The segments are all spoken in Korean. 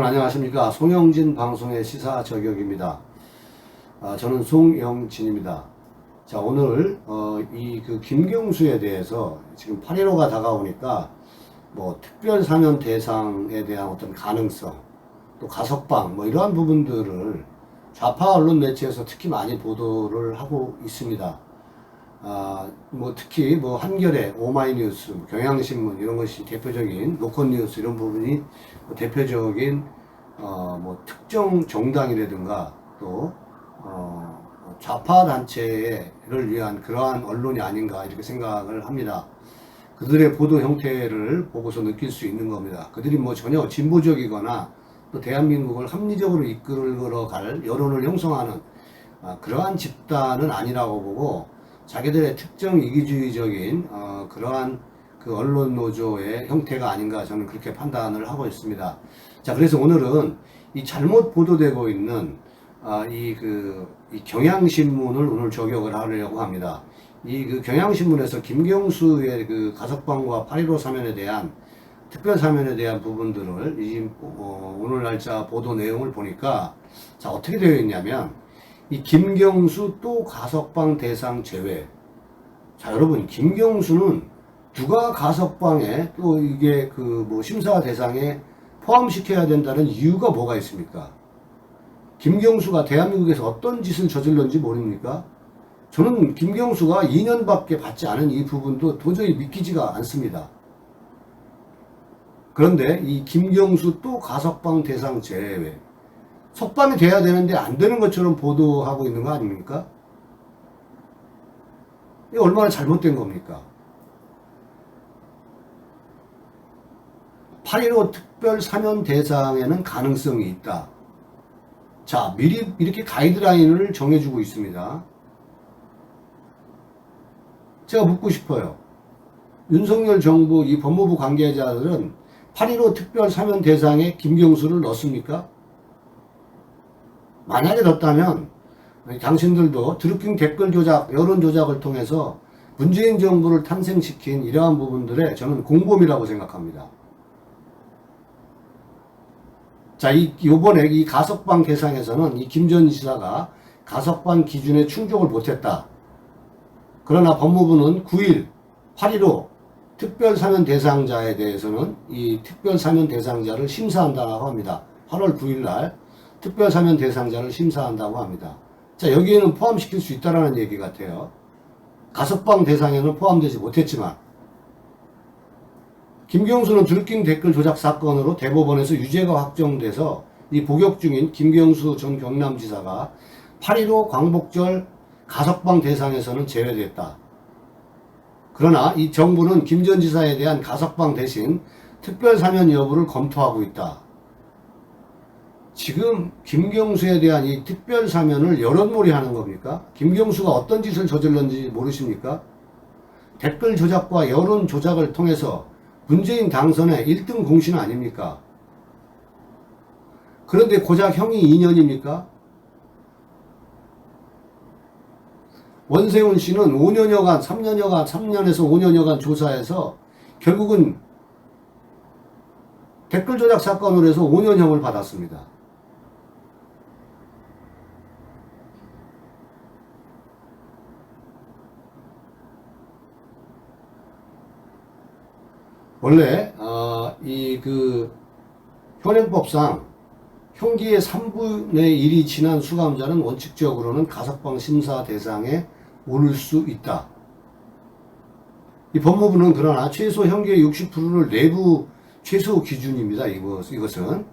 여러분 안녕하십니까. 송영진 방송의 시사 저격입니다. 저는 송영진입니다. 자, 오늘 이 김경수에 대해서 지금 8.15가 다가오니까 뭐 특별 사면 대상에 대한 어떤 가능성, 또 가석방 뭐 이러한 부분들을 좌파 언론 매체에서 특히 많이 보도를 하고 있습니다. 뭐 특히 뭐 한겨레, 오마이뉴스, 경향신문 이런 것이 대표적인 로컬뉴스 이런 부분이 뭐 대표적인 뭐 특정 정당이라든가 또 좌파 단체를 위한 그러한 언론이 아닌가 이렇게 생각을 합니다. 그들의 보도 형태를 보고서 느낄 수 있는 겁니다. 그들이 뭐 전혀 진보적이거나 또 대한민국을 합리적으로 이끌어 갈 여론을 형성하는 그러한 집단은 아니라고 보고 자기들의 특정 이기주의적인 그러한 그 언론 노조의 형태가 아닌가 저는 그렇게 판단을 하고 있습니다. 자, 그래서 오늘은 이 잘못 보도되고 있는 이 경향신문을 오늘 저격을 하려고 합니다. 이 경향신문에서 김경수의 그 가석방과 8.15 사면에 대한 특별 사면에 대한 부분들을 오늘 날짜 보도 내용을 보니까 자, 어떻게 되어 있냐면 이 김경수 또 가석방 대상 제외. 자, 여러분, 김경수는 누가 가석방에 또 이게 뭐 심사 대상에 포함시켜야 된다는 이유가 뭐가 있습니까? 김경수가 대한민국에서 어떤 짓을 저질렀는지 모릅니까? 저는 김경수가 2년밖에 받지 않은 이 부분도 도저히 믿기지가 않습니다. 그런데 이 김경수 또 가석방 대상 제외. 석방이 돼야 되는데 안 되는 것처럼 보도하고 있는 거 아닙니까? 이게 얼마나 잘못된 겁니까? 8.15 특별 사면 대상에는 가능성이 있다. 자, 미리 이렇게 가이드라인을 정해주고 있습니다. 제가 묻고 싶어요. 윤석열 정부 이 법무부 관계자들은 8.15 특별 사면 대상에 김경수를 넣습니까? 만약에 넣었다면 당신들도 드루킹 댓글 조작, 여론 조작을 통해서 문재인 정부를 탄생시킨 이러한 부분들에 저는 공범이라고 생각합니다. 자, 요번에 이 가석방 대상에서는 이 김 전 지사가 가석방 기준에 충족을 못했다. 그러나 법무부는 9일 8.15 특별 사면 대상자에 대해서는 이 특별 사면 대상자를 심사한다고 합니다. 8월 9일 날 특별 사면 대상자를 심사한다고 합니다. 자, 여기에는 포함시킬 수 있다라는 얘기 같아요. 가석방 대상에는 포함되지 못했지만 김경수는 드루킹 댓글 조작 사건으로 대법원에서 유죄가 확정돼서 이 복역 중인 김경수 전 경남지사가 8.15 광복절 가석방 대상에서는 제외됐다. 그러나 이 정부는 김 전 지사에 대한 가석방 대신 특별 사면 여부를 검토하고 있다. 지금 김경수에 대한 이 특별 사면을 여론몰이 하는 겁니까? 김경수가 어떤 짓을 저질렀는지 모르십니까? 댓글 조작과 여론 조작을 통해서 문재인 당선의 1등 공신 아닙니까? 그런데 고작 형이 2년입니까? 원세훈 씨는 5년여간, 3년에서 5년여간 조사해서 결국은 댓글 조작 사건으로 해서 5년형을 받았습니다. 원래 현행법상 형기의 3분의 1이 지난 수감자는 원칙적으로는 가석방 심사 대상에 오를 수 있다. 이 법무부는 그러나 최소 형기의 60%를 내부 최소 기준입니다. 이것은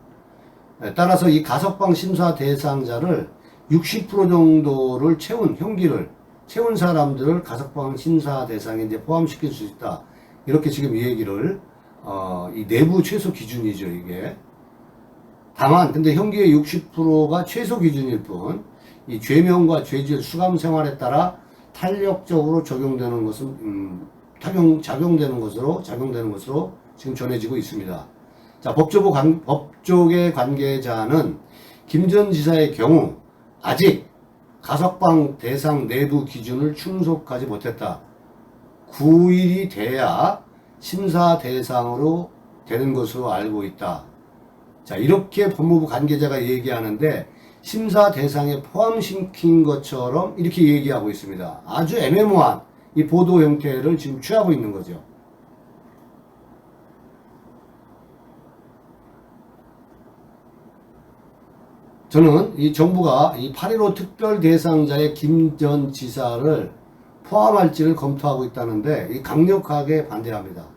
따라서 이 가석방 심사 대상자를 60% 정도를 형기를 채운 사람들을 가석방 심사 대상에 이제 포함시킬 수 있다. 이렇게 지금 이 얘기를 이 내부 최소 기준이죠, 이게. 다만 근데 형기의 60%가 최소 기준일 뿐 이 죄명과 죄질 수감 생활에 따라 탄력적으로 적용되는 것은 작용되는 것으로 지금 전해지고 있습니다. 자, 법조계 관계자는 김 전 지사의 경우 아직 가석방 대상 내부 기준을 충족하지 못했다. 9일이 돼야 심사 대상으로 되는 것으로 알고 있다. 자, 이렇게 법무부 관계자가 얘기하는데 심사 대상에 포함시킨 것처럼 이렇게 얘기하고 있습니다. 아주 애매모호한 이 보도 형태를 지금 취하고 있는 거죠. 저는 이 정부가 이 8.15 특별 대상자의 김 전 지사를 포함할지를 검토하고 있다는데 이 강력하게 반대합니다.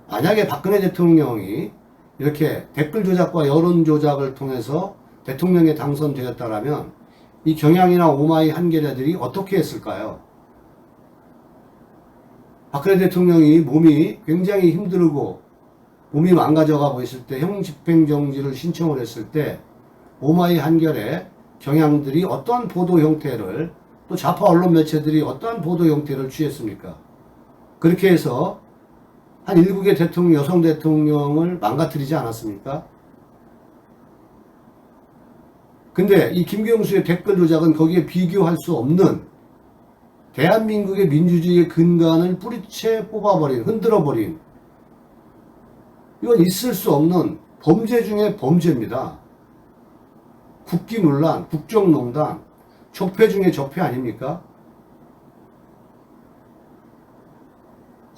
만약에 박근혜 대통령이 이렇게 댓글 조작과 여론 조작을 통해서 대통령에 당선되었다라면 이 경향이나 오마이 한겨레들이 어떻게 했을까요? 박근혜 대통령이 몸이 굉장히 힘들고 몸이 망가져가고 있을 때 형집행정지를 신청을 했을 때 오마이 한겨레 경향들이 어떠한 보도 형태를 또 좌파 언론 매체들이 어떠한 보도 형태를 취했습니까? 그렇게 해서 한 일국의 대통령, 여성 대통령을 망가뜨리지 않았습니까? 근데 이 김경수의 댓글 조작은 거기에 비교할 수 없는 대한민국의 민주주의의 근간을 뿌리채 뽑아버린, 흔들어버린, 이건 있을 수 없는 범죄 중에 범죄입니다. 국기문란, 국정농단, 적폐 중에 적폐 아닙니까?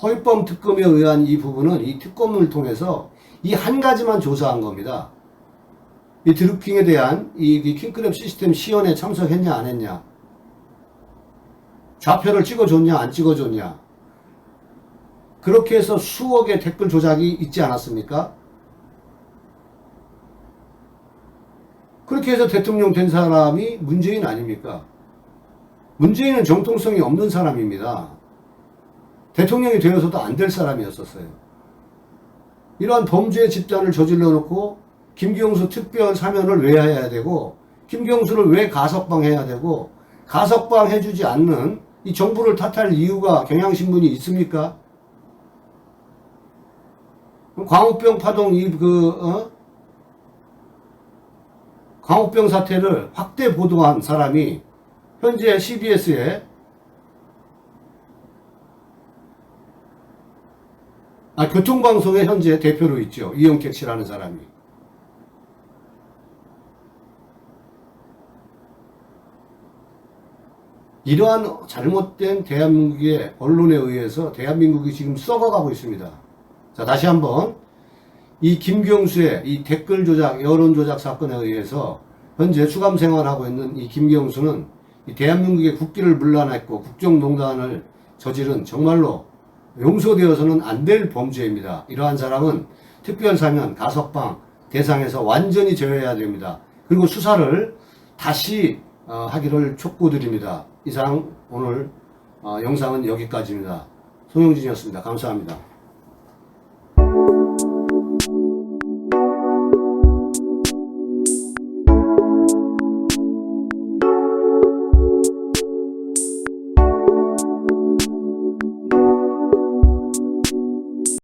허위범 특검에 의한 이 부분은 이 특검을 통해서 이 한 가지만 조사한 겁니다. 이 드루킹에 대한 이 킹크랩 시스템 시연에 참석했냐 안 했냐, 좌표를 찍어줬냐 안 찍어줬냐, 그렇게 해서 수억의 댓글 조작이 있지 않았습니까? 그렇게 해서 대통령 된 사람이 문재인 아닙니까? 문재인은 정통성이 없는 사람입니다. 대통령이 되어서도 안 될 사람이었었어요. 이러한 범죄 집단을 저질러 놓고 김경수 특별 사면을 왜 해야 되고, 김경수를 왜 가석방해야 되고, 가석방 해주지 않는 이 정부를 탓할 이유가 경향신문이 있습니까? 광우병 파동 광우병 사태를 확대 보도한 사람이 현재 CBS에 교통방송에 현재 대표로 있죠. 이영택 씨라는 사람이. 이러한 잘못된 대한민국의 언론에 의해서 대한민국이 지금 썩어가고 있습니다. 자, 다시 한번 이 김경수의 이 댓글 조작, 여론 조작 사건에 의해서 현재 수감 생활하고 있는 이 김경수는 이 대한민국의 국기를 문란했고 국정농단을 저지른 정말로 용서되어서는 안 될 범죄입니다. 이러한 사람은 특별사면, 가석방 대상에서 완전히 제외해야 됩니다. 그리고 수사를 다시 하기를 촉구드립니다. 이상 오늘 영상은 여기까지입니다. 송영진이었습니다. 감사합니다.